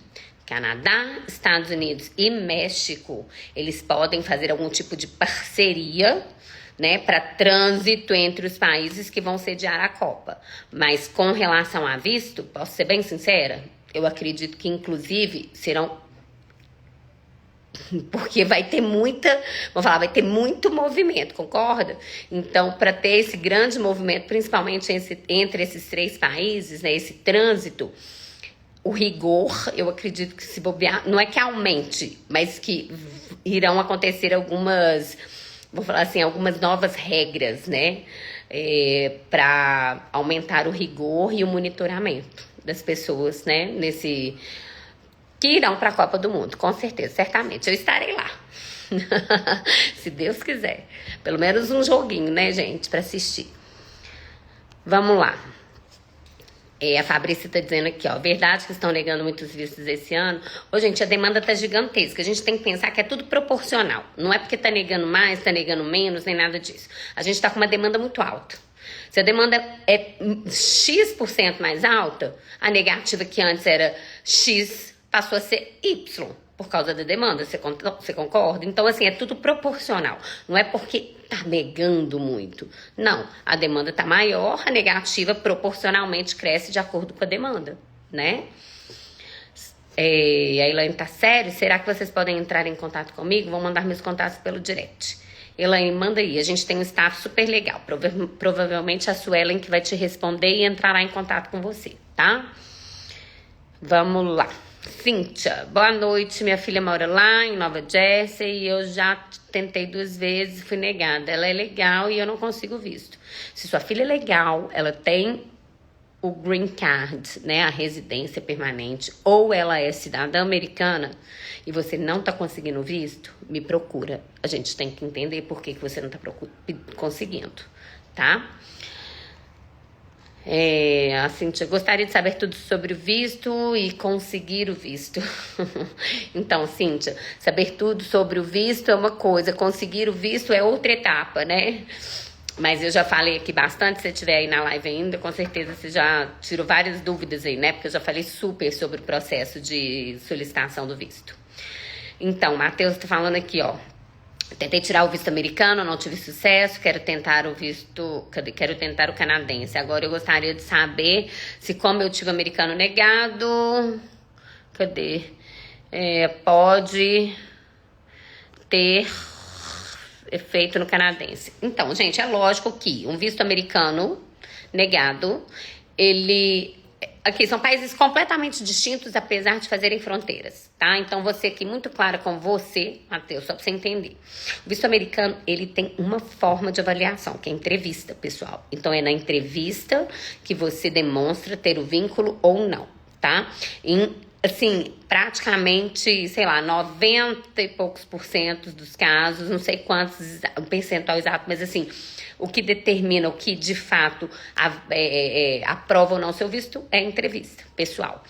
Canadá, Estados Unidos e México, eles podem fazer algum tipo de parceria, né, para trânsito entre os países que vão sediar a Copa. Mas com relação a visto, posso ser bem sincera, eu acredito que inclusive serão, porque vai ter vai ter muito movimento, concorda? Então, para ter esse grande movimento, principalmente entre esses 3 países, né, esse trânsito, o rigor, eu acredito que se bobear, não é que aumente, mas que irão acontecer algumas, vou falar assim, algumas novas regras, né, para aumentar o rigor e o monitoramento das pessoas, né, que irão para a Copa do Mundo, com certeza, certamente. Eu estarei lá, se Deus quiser. Pelo menos um joguinho, né, gente, para assistir. Vamos lá. A Fabrícia tá dizendo aqui, ó, verdade que estão negando muitos vistos esse ano. Ô, gente, a demanda tá gigantesca. A gente tem que pensar que é tudo proporcional. Não é porque tá negando mais, tá negando menos, nem nada disso. A gente tá com uma demanda muito alta. Se a demanda é X% mais alta, a negativa que antes era X passou a ser Y por causa da demanda. Você concorda? Então, assim, é tudo proporcional. Não é porque tá negando muito. Não, a demanda tá maior, a negativa proporcionalmente cresce de acordo com a demanda, né? A Elaine tá sério? Será que vocês podem entrar em contato comigo? Vou mandar meus contatos pelo direct. Elaine, manda aí. A gente tem um staff super legal. Provavelmente a Suelen que vai te responder e entrará em contato com você, tá? Vamos lá. Cíntia, boa noite. Minha filha mora lá em Nova Jersey e eu já tentei 2 vezes e fui negada. Ela é legal e eu não consigo visto. Se sua filha é legal, ela tem o green card, né, a residência permanente, ou ela é cidadã americana e você não tá conseguindo visto, me procura. A gente tem que entender por que você não tá conseguindo, tá? A Cíntia, gostaria de saber tudo sobre o visto e conseguir o visto. Então, Cíntia, saber tudo sobre o visto é uma coisa, conseguir o visto é outra etapa, né? Mas eu já falei aqui bastante, se você estiver aí na live ainda, com certeza você já tirou várias dúvidas aí, né? Porque eu já falei super sobre o processo de solicitação do visto. Então, Matheus tá falando aqui, ó. Tentei tirar o visto americano, não tive sucesso, quero tentar o canadense. Agora eu gostaria de saber se, como eu tive o americano negado, pode ter efeito no canadense. Então, gente, é lógico que um visto americano negado, aqui são países completamente distintos, apesar de fazerem fronteiras, tá? Então, você aqui, muito clara com você, Matheus, só pra você entender. O visto americano, ele tem uma forma de avaliação, que é entrevista, pessoal. Então, é na entrevista que você demonstra ter o vínculo ou não, tá? Assim, praticamente, sei lá, 90 e poucos % dos casos, não sei quantos, o percentual exato, mas assim, o que determina, o que de fato aprova ou não seu visto é a entrevista pessoal.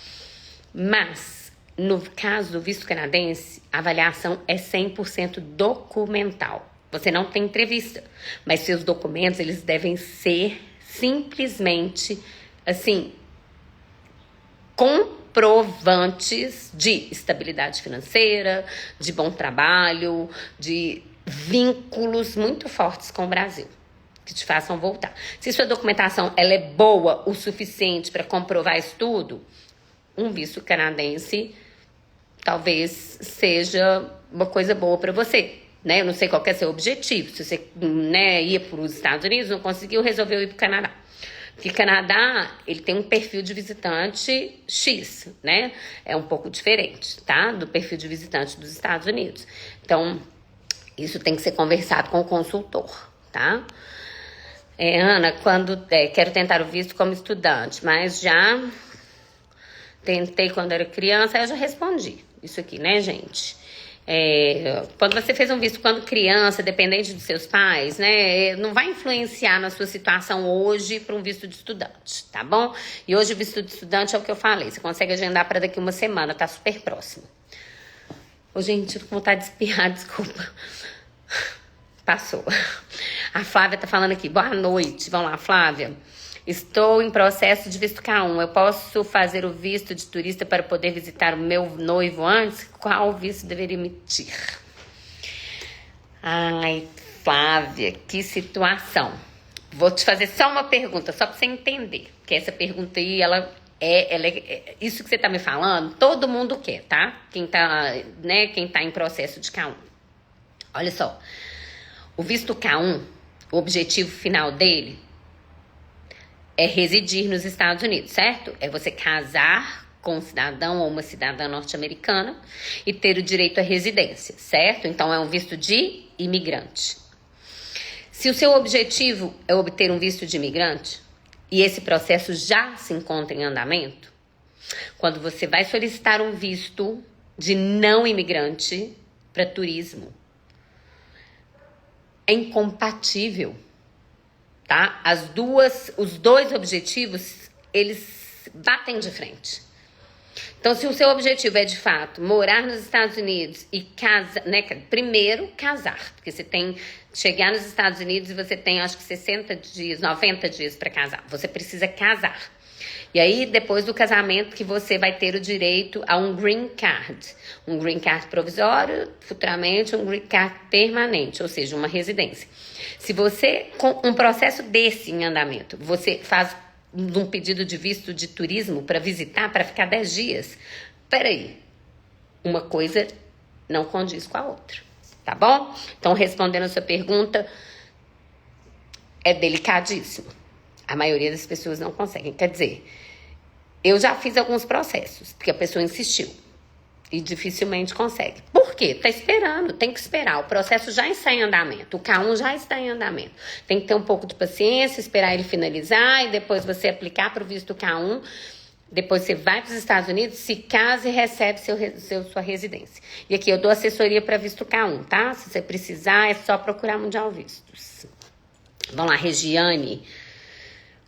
Mas, no caso do visto canadense, a avaliação é 100% documental. Você não tem entrevista, mas seus documentos, eles devem ser simplesmente, assim, comprovantes de estabilidade financeira, de bom trabalho, de vínculos muito fortes com o Brasil, que te façam voltar. Se sua documentação ela é boa o suficiente para comprovar isso tudo, um visto canadense talvez seja uma coisa boa para você, né? Eu não sei qual que é seu objetivo. Se você, né, ia para os Estados Unidos, não conseguiu, resolveu ir para o Canadá. Porque o Canadá, ele tem um perfil de visitante X, né? É um pouco diferente, tá? Do perfil de visitante dos Estados Unidos. Então, Isso tem que ser conversado com o consultor, tá? Ana, quero tentar o visto como estudante, mas já tentei quando era criança, eu já respondi isso aqui, né, gente? Quando você fez um visto quando criança, dependente dos seus pais, né, não vai influenciar na sua situação hoje para um visto de estudante, tá bom? E hoje o visto de estudante é o que eu falei, você consegue agendar para daqui uma semana, tá super próximo. Ô, gente, eu tô com vontade de espirrar, desculpa. Passou. A Flávia tá falando aqui, boa noite, vamos lá, Flávia. Estou em processo de visto K1. Eu posso fazer o visto de turista para poder visitar o meu noivo antes? Qual visto deveria emitir? Ai, Flávia, que situação. Vou te fazer só uma pergunta, só para você entender. Porque essa pergunta aí, isso que você tá me falando, todo mundo quer, tá? Quem tá em processo de K1. Olha só, o visto K1, o objetivo final dele é residir nos Estados Unidos, certo? É você casar com um cidadão ou uma cidadã norte-americana e ter o direito à residência, certo? Então, é um visto de imigrante. Se o seu objetivo é obter um visto de imigrante e esse processo já se encontra em andamento, quando você vai solicitar um visto de não imigrante para turismo, é incompatível. Tá? Os dois objetivos, eles batem de frente. Então, se o seu objetivo é, de fato, morar nos Estados Unidos e casar, né? Primeiro, casar. Porque você tem chegar nos Estados Unidos e você tem, acho que 60 dias, 90 dias para casar. Você precisa casar. E aí, depois do casamento, que você vai ter o direito a um green card. Um green card provisório, futuramente um green card permanente, ou seja, uma residência. Se você, com um processo desse em andamento, você faz um pedido de visto de turismo para visitar, para ficar 10 dias, peraí, uma coisa não condiz com a outra, tá bom? Então, respondendo a sua pergunta, é delicadíssimo. A maioria das pessoas não conseguem. Quer dizer, eu já fiz alguns processos, porque a pessoa insistiu. E dificilmente consegue. Por quê? Tá esperando, tem que esperar. O processo já está em andamento. O K1 já está em andamento. Tem que ter um pouco de paciência, esperar ele finalizar e depois você aplicar para o visto K1. Depois você vai para os Estados Unidos, se casa e recebe sua residência. E aqui eu dou assessoria para visto K1, tá? Se você precisar, é só procurar Mundial Vistos. Vamos lá, Regiane.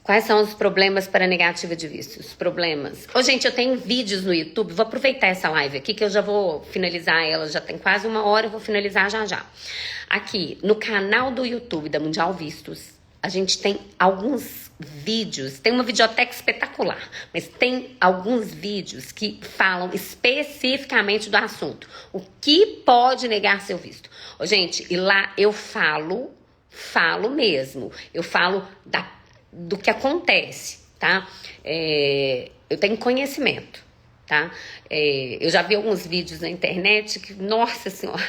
Quais são os problemas para negativa de visto? Os problemas. Gente, eu tenho vídeos no YouTube. Vou aproveitar essa live aqui que eu já vou finalizar ela. Já tem quase 1 hora, eu vou finalizar já. Aqui, no canal do YouTube da Mundial Vistos, a gente tem alguns vídeos. Tem uma videoteca espetacular, mas tem alguns vídeos que falam especificamente do assunto. O que pode negar seu visto? Gente, e lá eu falo mesmo. Eu falo do que acontece, tá? Eu tenho conhecimento, tá? Eu já vi alguns vídeos na internet que, nossa senhora,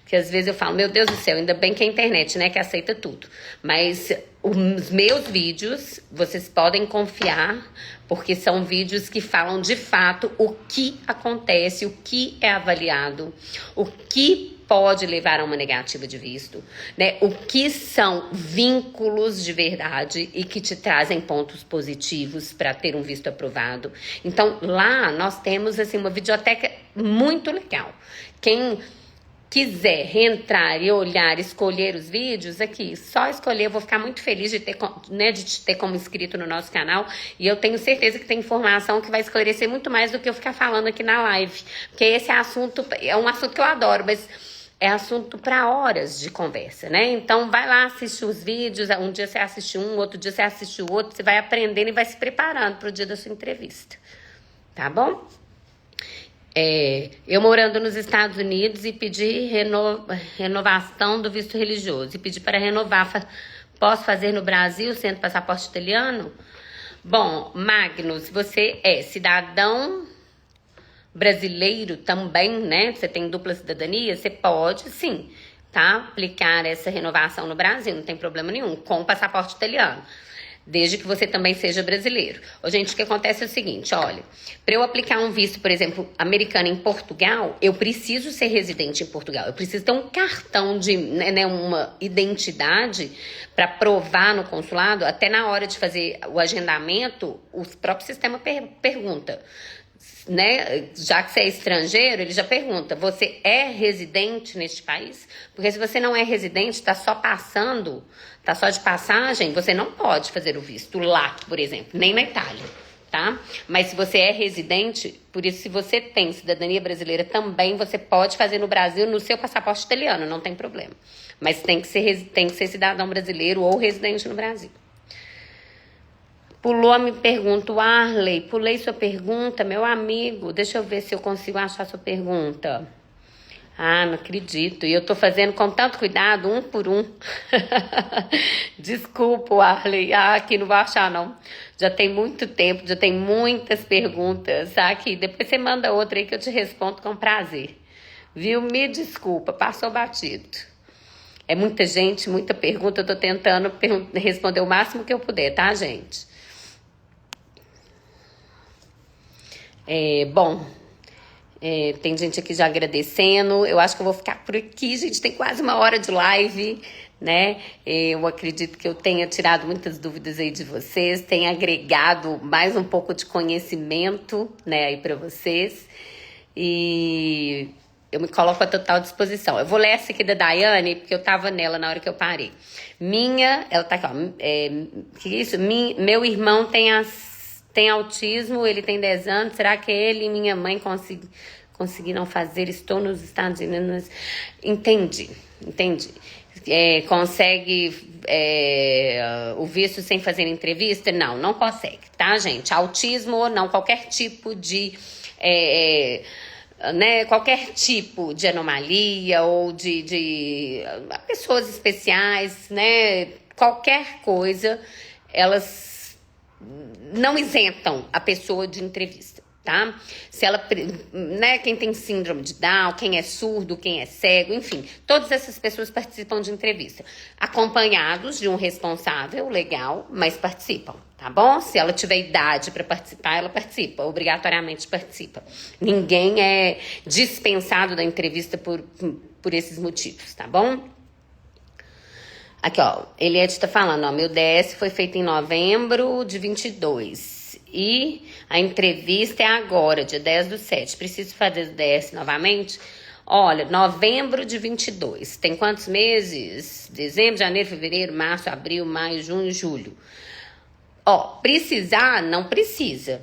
que às vezes eu falo, meu Deus do céu, ainda bem que é a internet, né, que aceita tudo. Mas os meus vídeos, vocês podem confiar, porque são vídeos que falam de fato o que acontece, o que é avaliado, o que pode levar a uma negativa de visto, né? O que são vínculos de verdade e que te trazem pontos positivos para ter um visto aprovado. Então, lá nós temos assim uma videoteca muito legal. Quem quiser entrar e olhar, escolher os vídeos aqui, só escolher, eu vou ficar muito feliz de te ter como inscrito no nosso canal, e eu tenho certeza que tem informação que vai esclarecer muito mais do que eu ficar falando aqui na live, porque esse assunto é um assunto que eu adoro, mas é assunto para horas de conversa, né? Então, vai lá assistir os vídeos, um dia você assiste um, outro dia você assiste o outro, você vai aprendendo e vai se preparando para o dia da sua entrevista, tá bom? Eu morando nos Estados Unidos e pedi renovação do visto religioso. E pedi para renovar. Posso fazer no Brasil, sendo passaporte italiano? Bom, Magnus, você é cidadão brasileiro também, né? Você tem dupla cidadania? Você pode, sim, tá? Aplicar essa renovação no Brasil, não tem problema nenhum, com passaporte italiano. desde que você também seja brasileiro. Ô, gente, o que acontece é o seguinte, olha, para eu aplicar um visto, por exemplo, americano em Portugal, eu preciso ser residente em Portugal, eu preciso ter um cartão de, né, uma identidade para provar no consulado. Até na hora de fazer o agendamento, o próprio sistema pergunta, né? Já que você é estrangeiro, ele já pergunta, você é residente neste país? Porque se você não é residente, está só passando, está só de passagem, você não pode fazer o visto lá, por exemplo, nem na Itália, tá? Mas se você é residente, por isso, se você tem cidadania brasileira também, você pode fazer no Brasil, no seu passaporte italiano, não tem problema. Mas tem que ser cidadão brasileiro ou residente no Brasil. Pulou a me pergunta, Arley, pulei sua pergunta, meu amigo, deixa eu ver se eu consigo achar sua pergunta. Ah, não acredito, e eu tô fazendo com tanto cuidado, um por um. Desculpa, Arley, aqui não vou achar não. Já tem muito tempo, já tem muitas perguntas, aqui, depois você manda outra aí que eu te respondo com prazer. Viu? Me desculpa, passou batido. É muita gente, muita pergunta, eu tô tentando responder o máximo que eu puder, tá, gente? Tem gente aqui já agradecendo. Eu acho que eu vou ficar por aqui, gente. Tem quase uma hora de live, né? Eu acredito que eu tenha tirado muitas dúvidas aí de vocês, tenha agregado mais um pouco de conhecimento, né, aí para vocês. E eu me coloco à total disposição. Eu vou ler essa aqui da Daiane, porque eu tava nela na hora que eu parei. Ela tá aqui, ó. Que isso? Meu irmão tem autismo, ele tem 10 anos. Será que ele e minha mãe conseguiram fazer? Estou nos Estados Unidos. Entendi. Consegue o visto sem fazer entrevista? Não consegue, tá, gente? Autismo ou não, qualquer tipo de... né, qualquer tipo de anomalia ou de pessoas especiais, né? Qualquer coisa, elas não isentam a pessoa de entrevista, tá? Se ela, né, quem tem síndrome de Down, quem é surdo, quem é cego, enfim, todas essas pessoas participam de entrevista, acompanhados de um responsável legal, mas participam, tá bom? Se ela tiver idade para participar, ela participa, obrigatoriamente participa. Ninguém é dispensado da entrevista por esses motivos, tá bom? Aqui, ó, Eliette tá falando, ó, meu DS foi feito em novembro de 22 e a entrevista é agora, dia 10/7. Preciso fazer o DS novamente? Olha, novembro de 22. Tem quantos meses? Dezembro, janeiro, fevereiro, março, abril, maio, junho, julho. Ó, precisar, não precisa,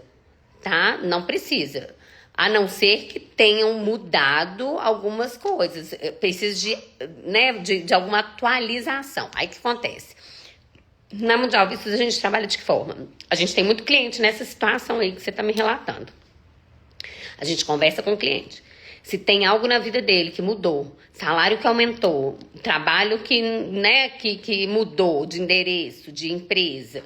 tá? Não precisa. A não ser que tenham mudado algumas coisas. Precisa de alguma atualização. Aí o que acontece? Na Mundial Vistos a gente trabalha de que forma? A gente tem muito cliente nessa situação aí que você está me relatando. A gente conversa com o cliente. Se tem algo na vida dele que mudou, salário que aumentou, trabalho que mudou de endereço, de empresa,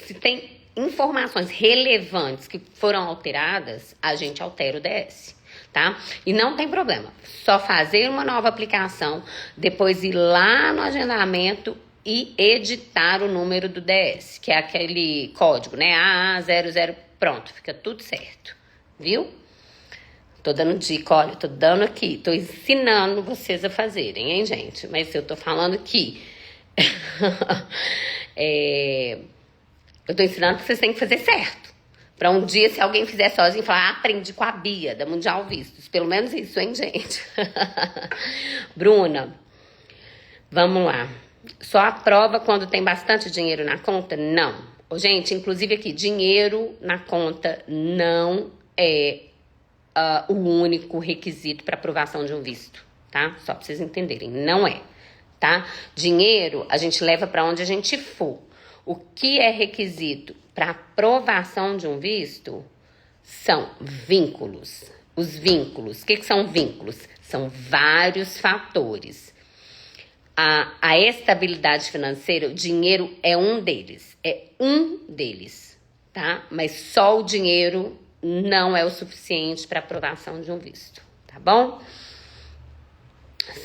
se tem informações relevantes que foram alteradas, a gente altera o DS, tá? E não tem problema, só fazer uma nova aplicação, depois ir lá no agendamento e editar o número do DS, que é aquele código, né? AA00, pronto, fica tudo certo, viu? Tô dando dica, olha, tô dando aqui, tô ensinando vocês a fazerem, hein, gente? Mas eu tô falando que eu tô ensinando que vocês têm que fazer certo. Pra um dia, se alguém fizer sozinho, falar, aprendi com a Bia, da Mundial Vistos. Pelo menos isso, hein, gente? Bruna, vamos lá. Só aprova quando tem bastante dinheiro na conta? Não. Gente, inclusive aqui, dinheiro na conta não é o único requisito para aprovação de um visto, tá? Só pra vocês entenderem, não é, tá? Dinheiro a gente leva para onde a gente for. O que é requisito para aprovação de um visto são vínculos. Os vínculos, o que são vínculos? São vários fatores. A estabilidade financeira, o dinheiro é um deles, tá? Mas só o dinheiro não é o suficiente para aprovação de um visto, tá bom?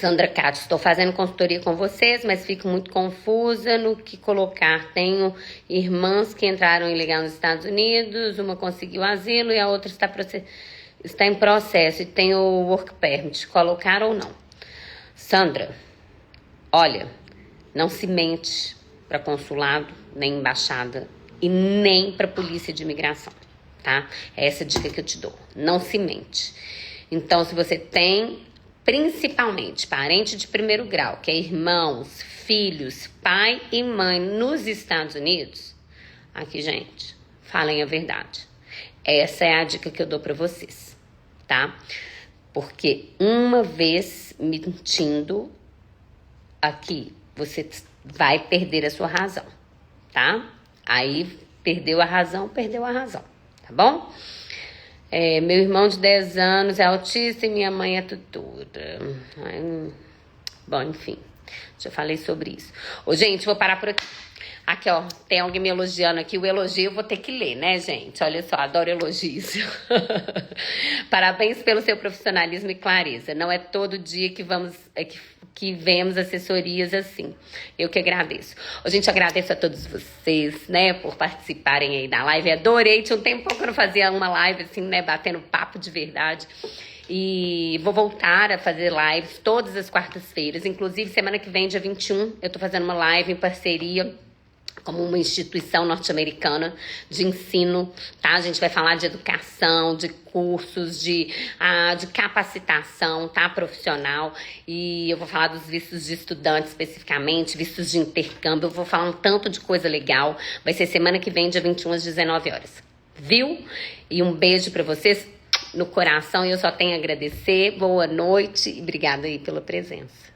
Sandra Cátia, estou fazendo consultoria com vocês, mas fico muito confusa no que colocar. Tenho irmãs que entraram ilegal nos Estados Unidos, uma conseguiu asilo e a outra está em processo e tem o work permit. Colocar ou não? Sandra, olha, não se mente para consulado, nem embaixada e nem para polícia de imigração, tá? É essa a dica que eu te dou. Não se mente. Então, se você tem, principalmente, parente de primeiro grau, que é irmãos, filhos, pai e mãe nos Estados Unidos, aqui, gente, falem a verdade. Essa é a dica que eu dou para vocês, tá? Porque uma vez mentindo aqui, você vai perder a sua razão, tá? Aí, perdeu a razão, tá bom? Meu irmão de 10 anos é autista e minha mãe é tutora. Bom, enfim, já falei sobre isso. Ô, gente, vou parar por aqui. Aqui, ó, tem alguém me elogiando aqui. O elogio eu vou ter que ler, né, gente? Olha só, adoro elogios. Parabéns pelo seu profissionalismo e clareza. Não é todo dia que vemos assessorias assim. Eu que agradeço. Gente, agradeço a todos vocês, né, por participarem aí da live. Adorei, tinha um tempo que eu não fazia uma live assim, né, batendo papo de verdade. E vou voltar a fazer lives todas as quartas-feiras. Inclusive, semana que vem, dia 21, eu tô fazendo uma live em parceria como uma instituição norte-americana de ensino, tá? A gente vai falar de educação, de cursos, de capacitação, tá? Profissional. E eu vou falar dos vistos de estudante especificamente, vistos de intercâmbio. Eu vou falar um tanto de coisa legal. Vai ser semana que vem, dia 21, às 19 horas. Viu? E um beijo pra vocês no coração. E eu só tenho a agradecer. Boa noite e obrigada aí pela presença.